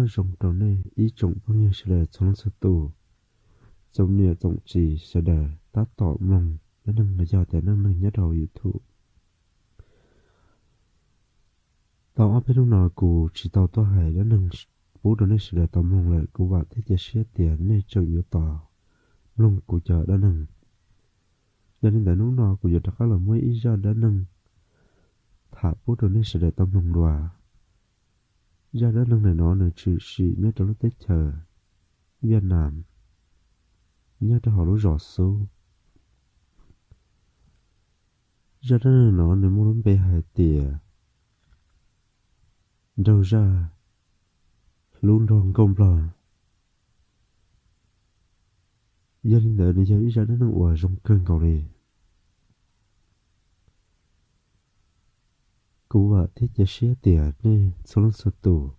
rong trâu này ý trồng bao nhiêu sẽ để trong sự tù giống như trồng chỉ sẽ để ta tỏ mong nó nâng là doแต่nâng nâng nhất đầu YouTube tao áp lúc nào cụ chỉ tao tôi hay nó nâng bố đồ này sẽ để tao mong lại cụ bảo thế chia tiền này trồng nhiều tao luôn cụ chờ đã nâng cho nên tại lúc nào cụ giờ tất cả là mấy ý ra đã nâng thả bố đồ này sẽ để tao mong đùa ra đã nâng này nó nữa chữ sĩ nhớ trong lúc Tết chờ Việt Nam nhớ cho họ lúc rõ số ra đó nó nên muốn bé hai tỉa đâu ra luôn đòn công lò gia đình đợi để cho ý ra đó nó ủa trong cơn cầu đi cú vợ thích cho xé tỉa nên số lần số tù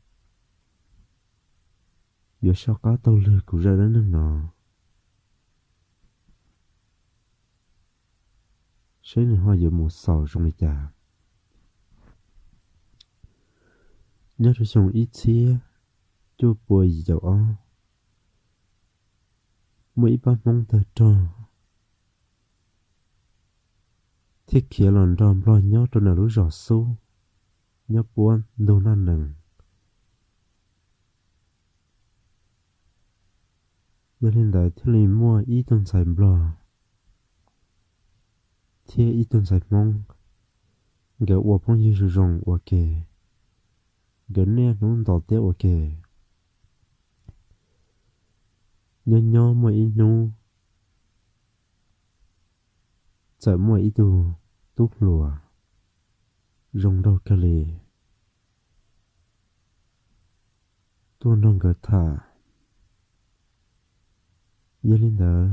giờ sao có tàu lừa của ra đó nó xế này hoa giờ một sầu trong này chả nhớ rồi xong ít xía cho bùi gì dầu ó mấy ba mong tờ trò thiết kia lần đòn lo nhớ cho nào lúc rõ số nhớ buồn đồ nan nừng nhớ lên đại thế này mua ý tuần xài bò thế ý tuần xài mong gỡ ua phong như sử dụng ok gỡ nè nó đỏ té ok nhớ mà ý nô sợ mà ý tu tút lùa rong đâu cả lì tuôn đông gỡ thả nhớ lên đó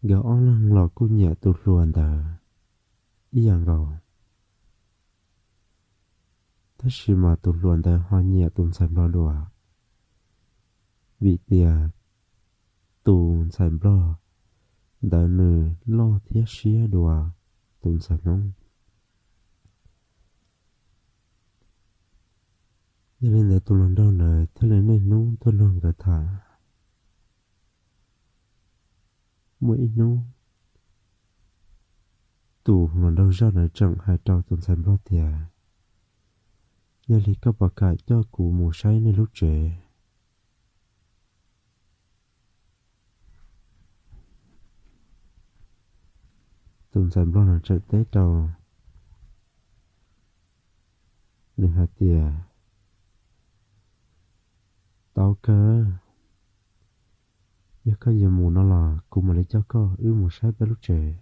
gỡ on lăng lò cô nhẹ tụt luồn đó ý rằng gò thế gì mà tụt luồn đó hoa nhẹ tụt sầm lo đùa vị tiề tụt sầm lo đó nửa lo thiết xía đùa tụt sầm nông cho nên là tụt luồn đâu này thế nên nung tụt luồn gỡ thả mỗi nung tụ mà đâu ra nữa chẳng hai trâu tuần xem bao tiề nhà lý có bà cải cho cụ mù say nên lúc trẻ tuần xem bao là chạy tết trâu nên hai tiề tao cơ giờ có giờ mù nó là cụ mà lấy cho có mù say bên lúc trẻ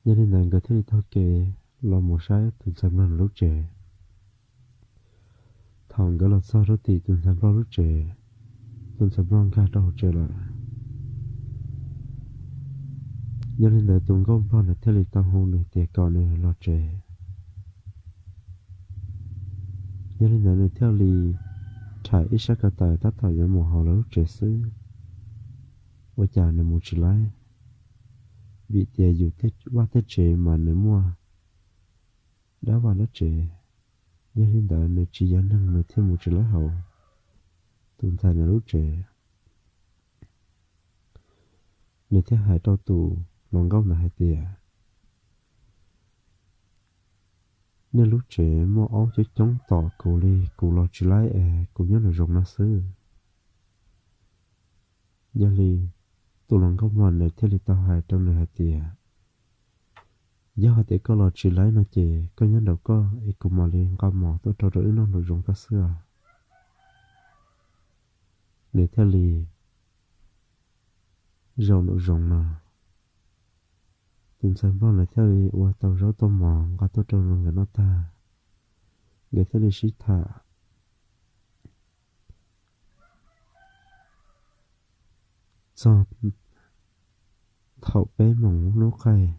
cho nên là người thấy thôi kệ là một sai tuần xem là lúc trẻ thằng cái là sao đó thì tuần xem là lúc trẻ tuần xem là cả đầu trẻ lại cho nên là tuần công bao là theo lịch tao hôn được thì còn nữa là trẻ cho nên là theo lịch trải ít sắc cả tài tát thở cho một họ là lúc trẻ xứ và chả là một chỉ lái vì tiền dù tết qua tết trẻ mà nếu mua đã vào nó trẻ nhưng hiện tại nếu chỉ dám nâng nữa thêm một chỉ lái hậu tuần thành là lúc trẻ nếu theo hai trâu tù lòng góc là hai tiền nếu lúc trẻ mua áo cho chống tỏ cổ đi cổ lo chỉ lái cổ nhớ là rộng nó xứ giờ li tụ lòng góc mình để theo li tao hai trong này hai tiền giờ hai tiền có lo chỉ lái nó chỉ có nhớ đâu có ý cùng mà liền có mỏ tôi trâu rưỡi nó được rộng cả xưa để theo li rộng được rộng nào tuần sau bao lại theo li qua tàu rau tôm mỏ qua tôi trâu rộng cái nó ta để theo li xí thả cho thầu bé mỏng nó khai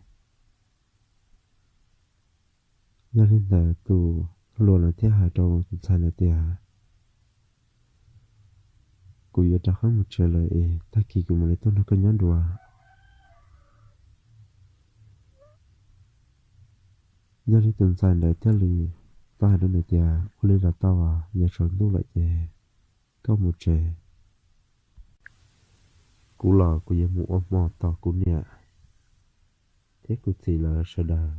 gia đình là tụ luôn là thế hai trâu tuần sau là thế cụ yêu chắc hơn một trời lời ta kỳ của mình tôi nó có nhớ đùa giờ đi tuần sai lại theo lì tao hay đứa tia ô lì là tao à giờ sống tu lại chè có một chè cú lò của giờ mũ mò tao cú nè thế cú chỉ là sợ đà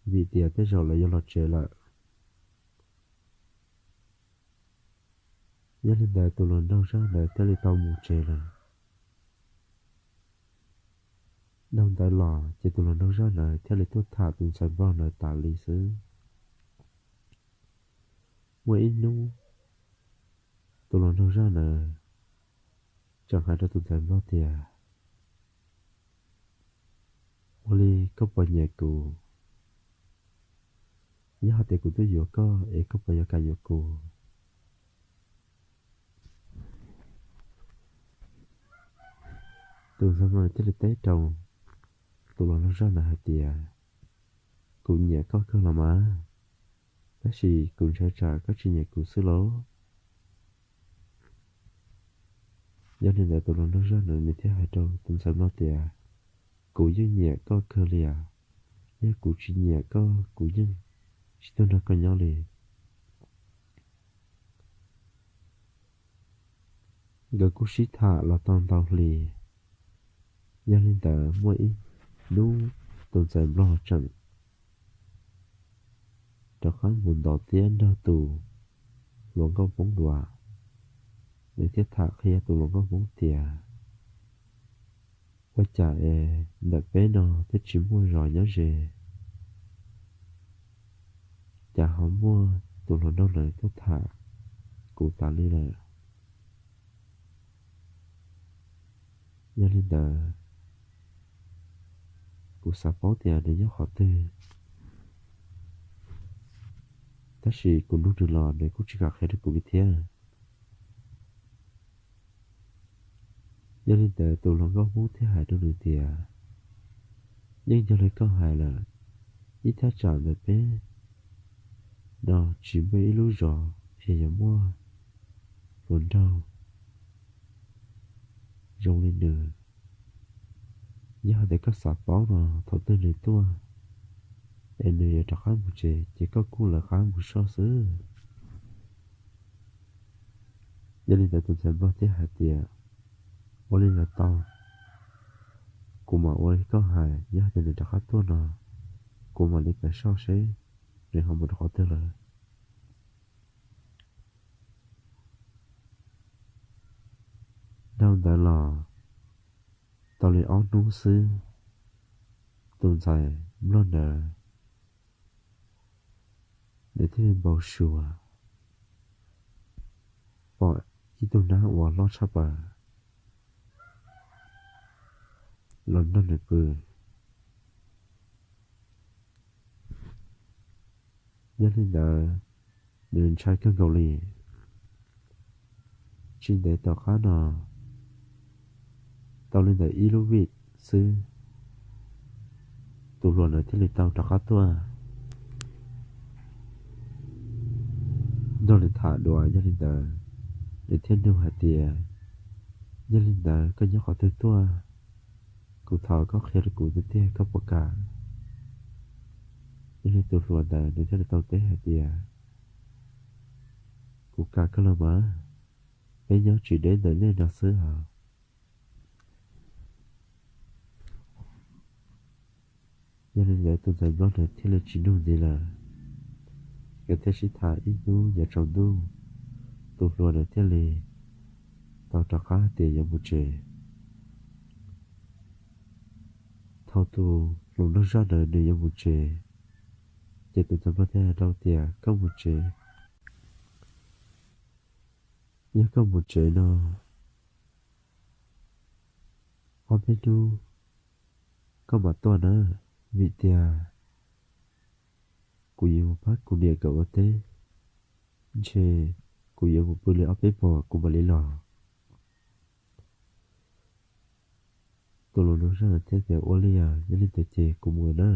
vì tia thế rồi là do lọt chè lại giờ lên đại tụi lần đâu ra lại theo lì tao một chè là đâu tại lò chỉ tụi lần đâu ra lại theo lì tôi thả tuần sai bao lại tả lì xứ mỗi ít nu tụi lần đâu ra lại chẳng hạn cho tuần sai bao tia ô lì có bao nhiêu cú nhớ hạt tiền của tôi vừa có ấy có bao nhiêu cái vừa cú từ sau này tới tới trồng tụi nó ra là hạt tiền cũng nhẹ có cơ là má bác sĩ cũng sẽ trả các chi nhẹ của sư lố do nên là tụi nó ra là như thế hai trâu tụi sau nó tiền cũng như nhẹ có cơ lìa nhớ cũng chỉ nhẹ có cũng như chỉ tôi nó có nhau lì gần cũng sĩ thả là toàn tàu lì do nên là mỗi nú tụi sau lo chẳng cho khán buồn đầu tiên đau tù luôn có bóng đùa để thiết thả khi tù luôn có bóng tìa quay trả đợt bé nó thích chỉ mua rồi nhớ về chả họ mua tù luôn đâu lời thiết thả cụ tả đi là nhớ lên đờ cụ xả bó tìa để nhớ họ tư ta chỉ cũng đúng được lò để cụ chỉ gặp hết được cụ bị thế cho nên tại tụi nó có muốn thế hại trong đường thì nhưng cho lấy câu hại là ít thắt chọn được bé đó chỉ mấy lúa giò thì giờ mua vốn đâu rong lên đường giờ để các sạp báo mà thọ tên này tua để người trả khá một chế chỉ có cú là khá một số xứ cho nên tại tụi sẽ bao thế hại tiền ô lên là tao cô mà ô có hại nhớ cho nên trả tua nào cô mà đi phải so sánh để không được khó tên là đâu đã là tao lấy áo nung sư tuần dài luôn là để thêm bầu sùa bỏ chỉ tuần đã hòa lo sắp à lần đó là cười nhớ lên là đường trai cơn cầu lì trên để tao khá nọ tao lên là ilovit sư tụ luận ở thế lịch tao trả khá tua đó là thả đùa nhớ lên là để thiên đương hạt tiền nhớ lên là có nhớ khó tư tua cụ thọ có khi là cụ tư tê có bậc cả nhớ lên tụ luận là để thế lịch tao tế hạt tiền cụ cả có là má bây giờ chỉ đến tới nơi nào xứ hả cho nên giờ tôi dành đó là thế là chỉ đúng gì là cái thế sĩ thả ít nu nhà trồng nu tôi luôn là thế là tao trả khá tiền cho một trẻ thao tu luôn nó ra đời để cho một trẻ chỉ tôi dành đó thế đâu tiền có một trẻ nhớ có một trẻ nó hôm nay nu có một tuần nữa vị tia cụ yêu phát cụ địa cậu tế chê cụ yêu một bữa lễ ấp bếp bò cụ bà lấy lò tôi luôn nói ra là thế về Olia nhớ lên tới chê cụ mùa đó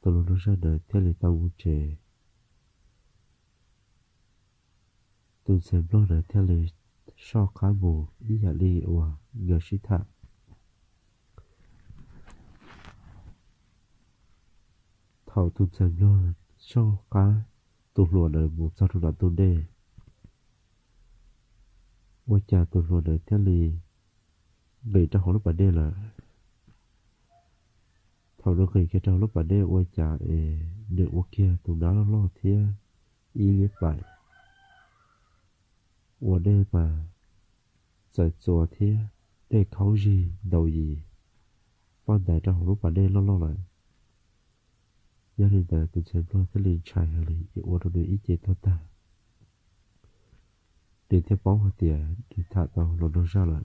tôi luôn nói ra là thế là tao muốn chê tôi xem đó là thế là so khá bù ý giả li ủa ngờ sĩ thạ thảo tụt xem lo cho cá tụt lùa đời một sao tụt tụt đê quay cha tụt lùa đời theo lì về trong lúc bản đê là thảo nó khi cái trong lúc bản đê quay cha được qua kia tụt đó nó lo thia y liệt bài qua đê mà giải chùa thia để khâu gì đầu gì ban đại trong lúc bản đê lo lại gia đình ta tụt xem lo theo lì trai hay lì qua đâu để ý chế thôi ta để theo bóng hoa tiền để thả tao nó ra lại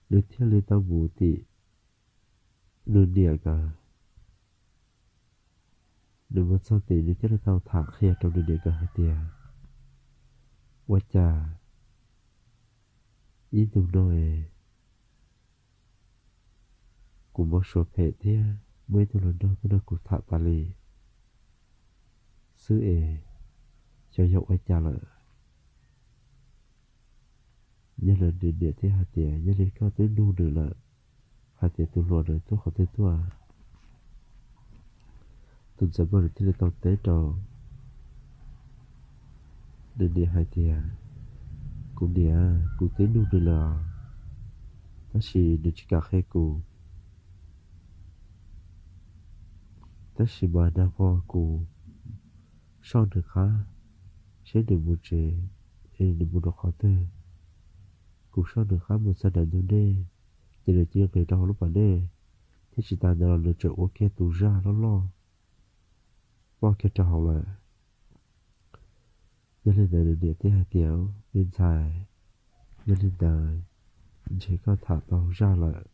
để theo lấy tao ngủ thì nương địa cả đừng có sao thì để theo tao thả khe trong nương địa cả hai tiền qua trà ý tụi nói cũng một số phê thế mấy tụi lần đó tụi nó cũng thả ta lì sư cho dậu qua trà lại nhân lần nương địa thế hai tiền nhân lần có tới nu được là hai tiền tụi luôn rồi tôi không thể tua tụi sẽ bắt được thế tao tế trò nương địa hai tiền cũng địa cũng tới nu được là ta chỉ được chỉ cả khe cụ ta chỉ bà đa vô cụ son được khá sẽ được một chế được một độ khó tư cụ son được khá một gia đình tôi đê chỉ được chia về trong lúc bản đê thế chỉ ta là lựa chọn ok tù ra nó lo bao cái trò là nhân lên đời địa thế hai tiểu bên dài nhân lên đời chỉ có thả tàu ra lại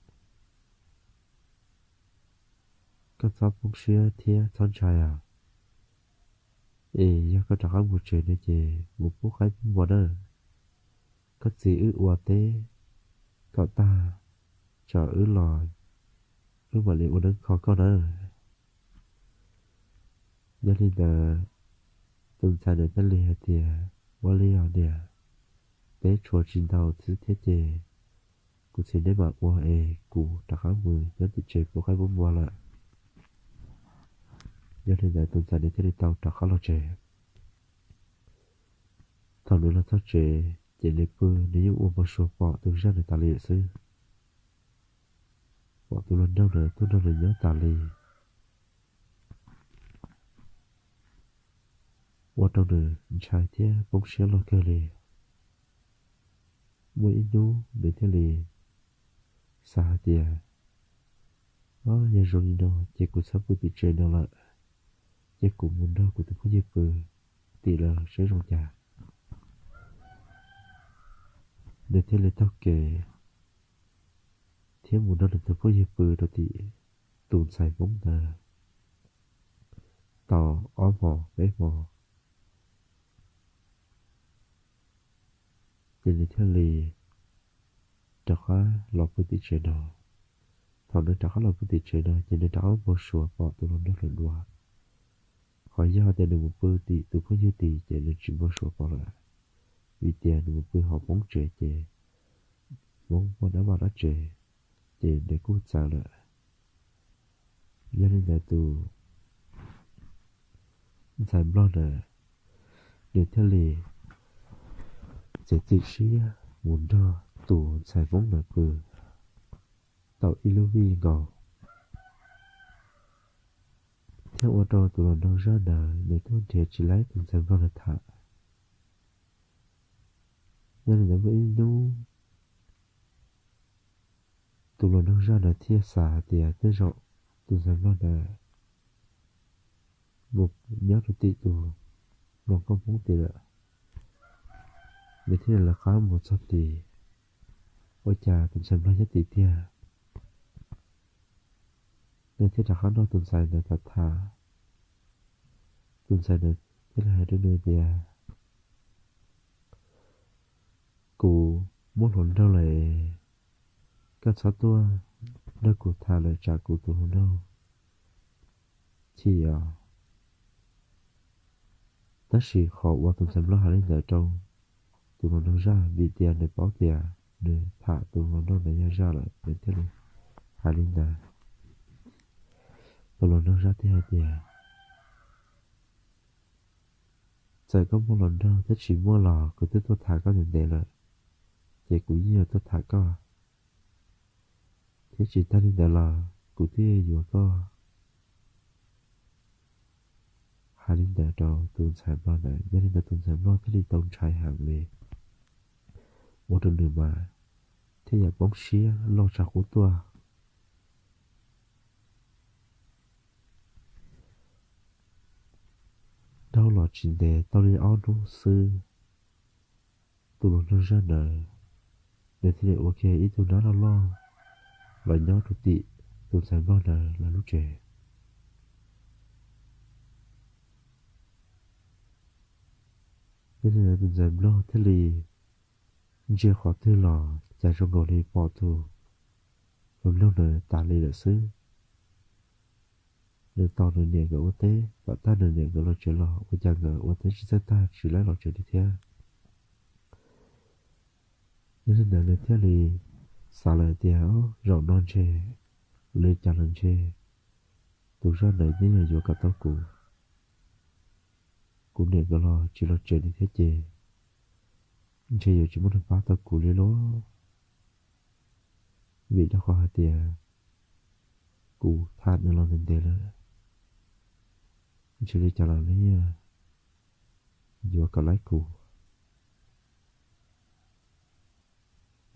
các pháp bốc xưa thế thân trai à giờ có trả một chuyện này chị một phút khách vào đó các gì ư ua tế cậu ta chờ ư lòi ư mà liệu đứng khó có nữa nhớ lên là từng xài được cái lìa thì qua lìa nè bé chùa trình đầu thứ thế chị cụ xin đến mà qua cụ trả khá 10 nhớ thì chị của khai bốn mua lại nhớ lên là từng xài được cái tàu trả khá là trẻ thằng nữa là thằng trẻ chỉ lấy bơ nếu uống một số bỏ từ ra để ta lìa xứ bỏ từ lần đâu nữa tôi đâu là nhớ ta lì qua trong nữa trai thế bóng xé lo cơ lì mỗi ít nú để thế lì xa tìa nhà rồi đi đâu chỉ cũng sắp bị chơi đâu lại chỉ cũng muốn đâu cũng có dịp bơ tỷ là sẽ rong già để thế lấy tao kể thế muốn đó là tôi có dịp bự đó thì tụn xài bóng ta tàu ó mò bé mò để lấy theo lì trả khá lọt với tỷ chơi đó thằng nó trả khá lọt với tỷ chơi đó cho nên trả một số bỏ tụi nó lần đua khỏi do tiền được một bữa tỷ tụi có như tỷ cho nên chỉ một số bỏ lại vì tiền được một bữa họ bóng chơi chơi bóng đã vào đó chơi để cút sao lại cho nên là tụ giải lo là để theo lì sẽ tự sĩ muốn đo tụ giải vốn là bự tàu iluvi ngò theo ô tô tụ lần đầu ra đời để thôn thiệt chỉ lấy từng giải lo là thả cho nên là với nu tụ lần đầu ra đời thiệt xả thì tới rộng tụ giải lo là một nhớ được tỷ tụ lòng không muốn tỷ lệ để thế là khá một số tỷ ôi chà tụi xem lo nhất tỷ tia nên thế là khá nó tụi xài là thật thà tụi xài là thế là hai đứa nơi tia cụ muốn hồn đâu lại các sáu tua nơi cụ thà lại trả cụ tụi hồn đâu chỉ tất sĩ khó qua tụi xem lo hai lên ở trong tụi nó ra vì tiền để báo tiền để thả tụi nó để ra lại để thế này Hà Linh nè tôi lần đó ra thì hai tiền giờ có một lần đó tôi chỉ mua lò của tôi thả có nhận đề là thì cũng nhiều tôi thả có thế chỉ ta đi đà là của tôi vừa có Hà Linh nè đó tuần sản lo này gia đình là tuần sản lo thế đi tông trai hàng về một tuần nữa mà thế giờ bóng xía lo trả của tôi đâu là chuyện đề tao đi áo đúng sư tôi luôn nói ra nè để thì ok ý tôi nói là lo và nhớ tụi tị tôi sẽ lo là lúc trẻ thế nên là tôi sẽ lo thế thì chưa khó thứ lò chạy trong gò đi bỏ tù rồi lâu nữa tạ lì là xứ nên tao nữa nhẹ gỡ ô tế và ta nữa nhẹ gỡ lo chuyện lò với chàng gỡ ô tế chỉ sẽ ta chỉ lấy lo chuyện đi theo nên là thế thì xả lời téo rộng non chê lên chàng lần chê tôi ra nơi nhớ nhớ vô cả tao cụ cũng nhẹ gỡ lo chỉ lo chuyện đi thế chê chê giờ chỉ muốn phá tao cụ lấy lố vì đã khó hạt tiền cụ than nữa lo nên đề là chỉ đi chàng lần lấy vô cả lái cụ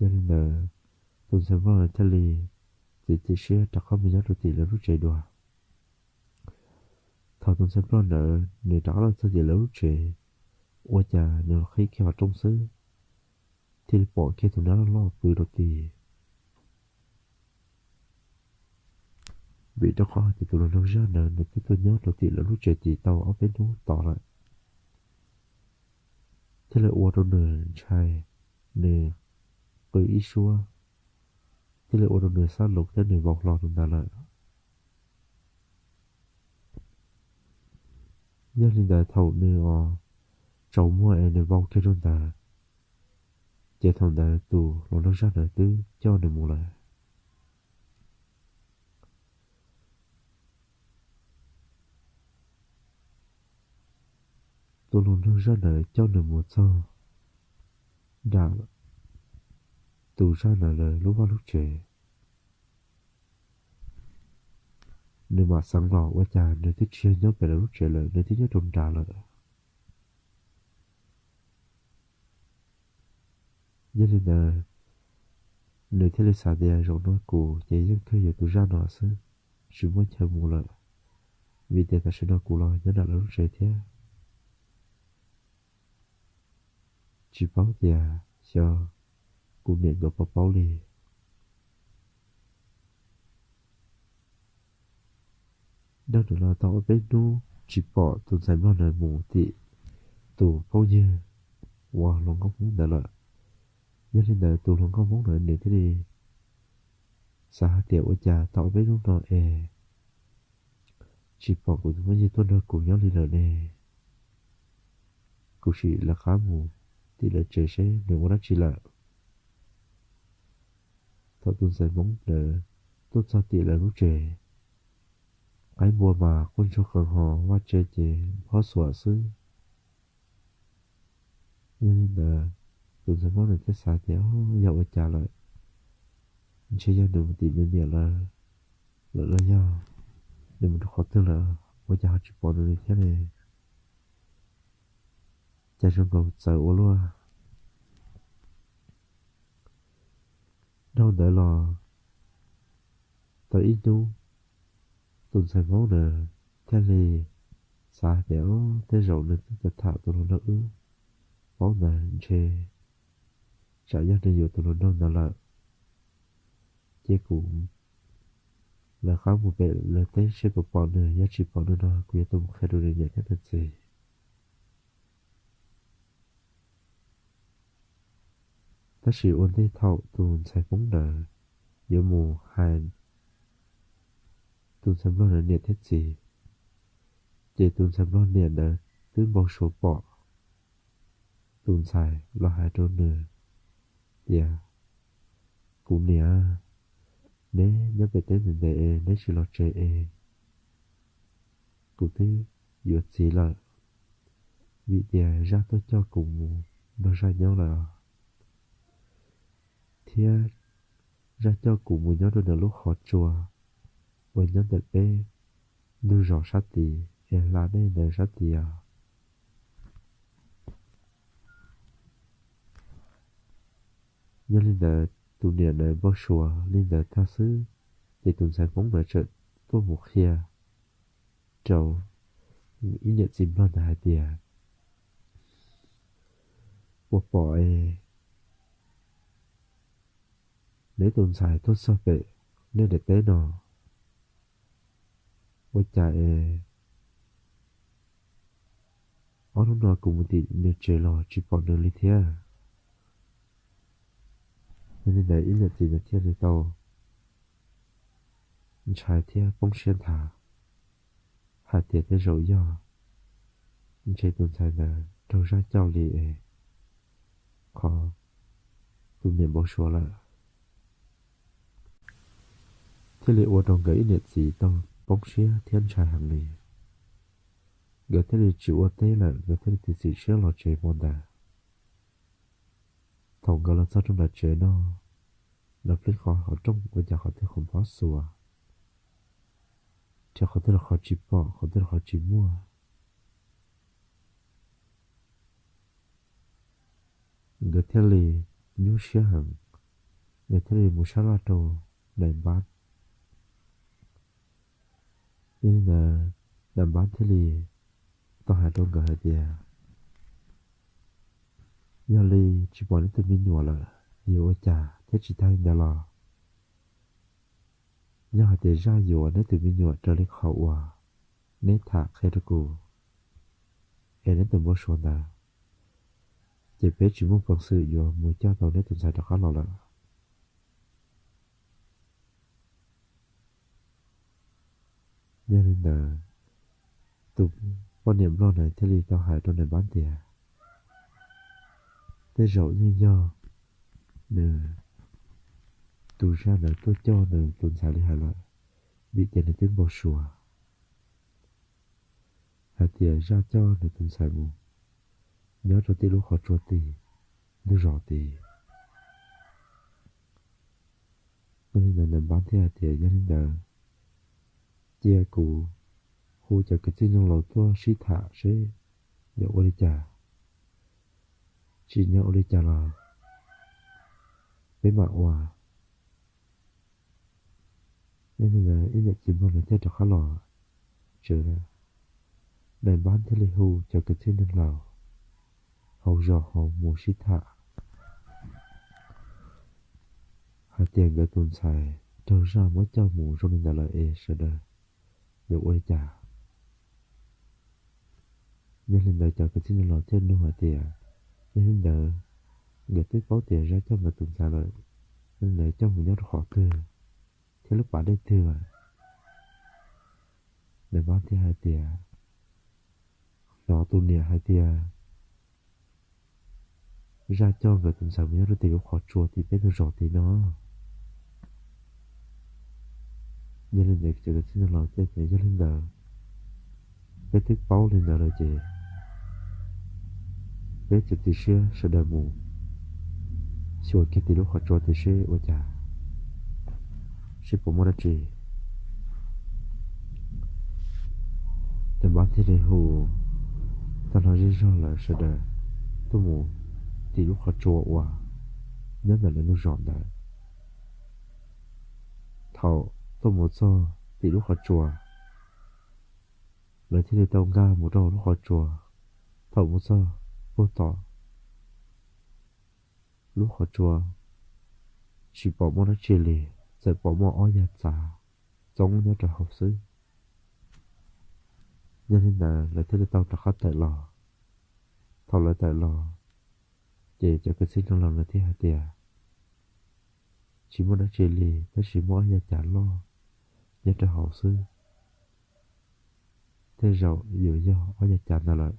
cho nên là tôi sẽ vào thế thì sẽ đặt không nhớ được tỷ là lúc chạy đùa thọ tôi sẽ vào nợ người đó là tôi là lúc chạy ôi chà nếu khi vào trong xứ thì bỏ kia tôi nói là lo từ đầu tỷ vì đó khó thì tôi nói ra nợ nên tôi nhớ đầu tỷ là lúc chạy thì tao ở bênนู้tỏ lại thế là ua đâu nợ trai nè với ý xua thế là ua đâu nợ sao lục thế nè vọc lò tụi ta lại nhớ lên đại thầu nè trâu mua em nè vọc kia tụi ta chạy thằng đại tù nó nói ra nợ tứ cho nè mù lại tôi luôn nói ra nợ cho nè mù cho đã tù ra nợ lời lúc vào lúc trẻ nếu mà sáng lò quá chà nếu thích chia nhớ về là lúc trẻ lời nếu thích nhớ trông trà lời cho nên là nếu thích lấy xả đè rồi nói cụ chạy dân khơi giờ tù ra nọ xứ chỉ muốn chờ mù lợi vì thế ta sẽ nói cụ lo nhớ là lúc trẻ thế chỉ báo già cho cụ miệng gặp báo lì đang được là tao ở bên nu chỉ bỏ tụi giải bao lời mù thị tù bao nhiêu wow lòng có muốn đợi lợi cho nên là tù lòng có muốn đợi nếu thế đi xã tiểu ở nhà tao ở bên nu nó chỉ bỏ của tụi bao nhiêu tuần rồi cùng nhau đi lợi nè cụ chỉ là khá mù thì là trẻ sẽ nếu mà nó chỉ là tao tụi giải mong đợi tốt sao tỷ là lúc trẻ cái mùa mà con cho khẩn họ và chơi chơi khó xóa xứ nên là tụi sẽ nói là cái xã téo giàu ở trả lại chơi ra được một tí nên nhiều là nhau nên mình khó tin là bây giờ chỉ bỏ được thế này cha trong cầu sợ luôn đâu đợi là tới ít nu tụi sẽ nói là thế này xã téo thế rồi nên tất cả tụi nó ứ bóng là chơi trả giá nên nhiều tụi nó là chế cũng là khá một vẻ là tế sẽ có bọn nữa giá trị bọn nữa nó cũng tôi khai đồ này nhận nhất là gì ta chỉ ôn tế thậu tuần sai phóng nợ giữa mùa hàn tuần xem lo là nhận hết gì chỉ tuần xem lo nhận là tứ bao số bỏ tuần sai lo hai trốn nữa dạ cũng nè nếu nhớ về tới mình để nếu chỉ lo chơi cụ thể dựa chỉ là vì để ra tôi cho cùng nó ra nhau là thì ra cho cùng một nhau đôi là lúc họ chùa với nhau được bé lưu rõ sát tì là đây là sát tì nhớ lên là tụ niệm là bao sùa lên là tha sứ thì tụi sẽ phóng về trận tôi một khía trầu ý niệm chìm lo là hai tìa một bỏ nếu tụi xài tốt sao vậy nên để tế nó với chạy ở lúc nào cũng một tí nếu chơi lo chỉ bỏ đường lý thế nên là ý niệm chìm là thiên lý tàu trái thiên bông xuyên thả hai tìa tới rồi do chơi tụi xài là trâu ra cháu lì khó tụi niệm bao sùa là thế lì ủa đồng gãy nhiệt gì tông bóng xía thiên trai hàng lì gỡ thế lì chịu ủa tế là gỡ thế lì thì gì xía lò chế môn đà thòng gỡ là sao trong là chế nó lập lên khó họ trong với nhà họ thế không phó sùa cho họ thế là khó chỉ bỏ họ thế là khó chỉ mua gỡ thế lì nhu xía hàng gỡ thế lì mua sát la trâu đèn bán nên là đèn bán thế lì tao hãy trong gỡ hai tìa nhà lì chỉ bỏ đến từ mình nhỏ là nhiều ở chả thế chỉ thay nhà lò nhà họ để ra nhiều đến từ mình nhỏ trở lên khẩu nên thả khai được cụ em đến từ mua số nào chỉ biết chỉ muốn phận sự vô mua cho tao đến từ sai được khá lò là nhà nên là tụi quan niệm lo này thế lì tao hãy trong này bán tiền thế rồi như do nè tụi ra là tôi cho nè tụi xài đi hài lại bị tiền đến tiếng bò sùa hạt tiền ra cho nè tụi xài mù nhớ cho tí lúc họ cho tí lúc rõ tí nên là nằm bán thế hạt tiền cho nên là chia cụ khu cho cái tin trong lầu tua sĩ thả sẽ nhậu ô đi chả chỉ nhậu đi chả là với mạng hòa nên là ít nhất chỉ mong là theo được khá lò trở ra đàn bán thế lì hù cho cái tin trong lầu hầu rõ hầu mù sĩ thả hạt tiền gửi tuần xài trâu ra mới cho mù rồi nên là sẽ đời nhậu ô đi chả nên là cho cái tin trong lầu trên luôn hạt tiền nên là người tới báo tiền ra cho người tuần xài rồi nên là cho người nhớ khó cơ thế lúc bạn đây thừa để bán thì hai tiền nó tu niệm hai tiền ra cho người tuần xài nhớ được tiền lúc khó chùa thì biết được rõ thì nó nhân lên để cho cái xin lỗi cho chị cho lên đời cái thức báo lên đời rồi chị cái chữ thì sẽ đời mù xua cái tiền lúc khó chùa thì sẽ ôi chà sẽ bỏ mất chị để bán thì để hồ ta nói ra là sẽ đời tôi mù thì lúc khó chùa quá nhớ là nó rọn đấy thầu tôi một so thì lúc họ chùa lấy thì tao ga một đầu lúc họ chùa thầu một so vô tỏ lúc họ chùa chỉ bỏ món nó chia lì rồi bỏ món ói giặt xả giống như trò học sư cho nên là lấy thì tao trả khách tại lò thầu lại tại lò để cho cái sinh trong lòng là thứ hai tiền chỉ muốn đã chia lì nó chỉ muốn nhà trả lo nhà trả học sư thế rồi dựa do ở nhà trả nào lại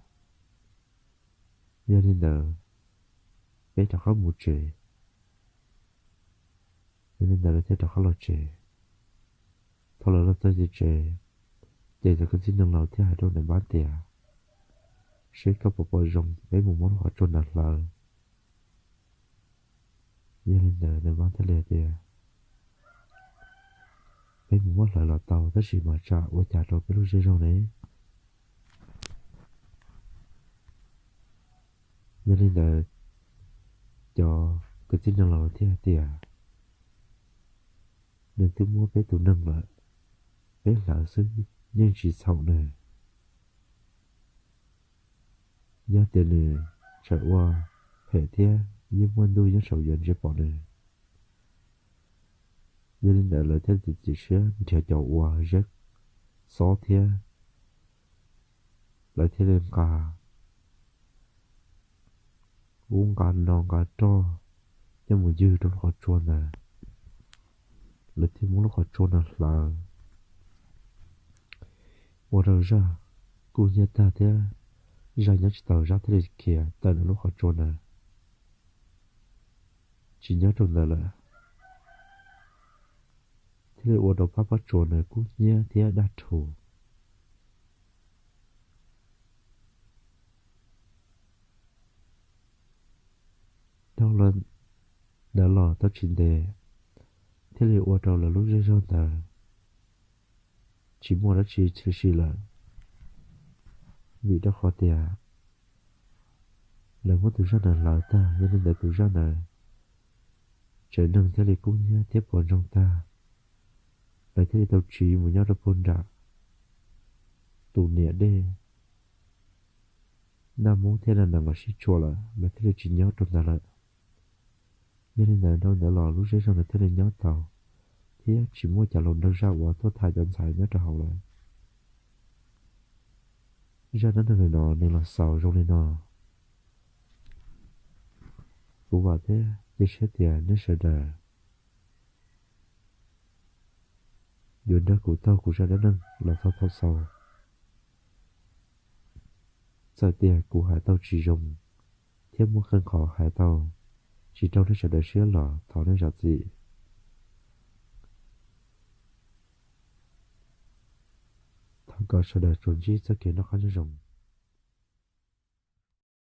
cho nên là bé trả khó một trẻ cho nên là thế trả khó lo trẻ thọ là tới gì chơi chơi rồi cái gì nâng lầu thì hai đôi này bán tiền sẽ có một bộ rồng với một món họ trôn đặt lờ như lên đời này bán thế tiền với một món lại là tàu tất chỉ mà trả với trả rồi cái lúc chơi rồng này như lên đời cho cái gì nâng lầu thì hai tiền nên tôi mua cái tủ nâng lại cái là sức nhưng chỉ sau này giá tiền này trải qua hệ thế nhưng muốn đuôi những sầu dân cho bọn này như linh đại lợi thế thì chỉ sẽ theo cho qua rất số thế lợi thế lên cả uống cả non cả cho nhưng mà dư trong họ trôn này lợi thế muốn lúc họ trôn là một đầu ra cô nhớ ta thế ra nhớ chỉ tàu ra thế kia ta là lúc họ trôn này chỉ nhớ trong đời là thế là ở đầu pháp bắt trôn này cũng nhớ thế đã thủ đâu lên đã lò tao chuyện đề thế là ở đầu là lúc ra ra ta chỉ mua đã chỉ là vì đó khó tiền là có tự do này lợi ta cho nên là tự do này trở nâng thế này cũng nhớ tiếp bọn trong ta lại thế này tao chỉ một nhau đã bôn đã tụ nịa đê nam mô thế là nằm ở xí chùa là mà thế này chỉ nhớ trong ta lại cho nên là đâu đã lò lúc rơi xong là thế này nhớ tàu thế chỉ mua trả lộn đâu ra quả tốt thay cho anh xài nhớ cho hậu lại ra đến người nọ nên là sầu trong này nọ cũng vào thế để xét tiền nếu sợ đời dù đó của tao cũng ra đến nâng là tao thao sầu sợ tiền của hải tao chỉ dùng thêm một khăn khó hải tao chỉ trong nó sẽ đời xế lọ thọ nên rõ gì thằng có sợ đời trốn chi sẽ khiến nó khó như rồng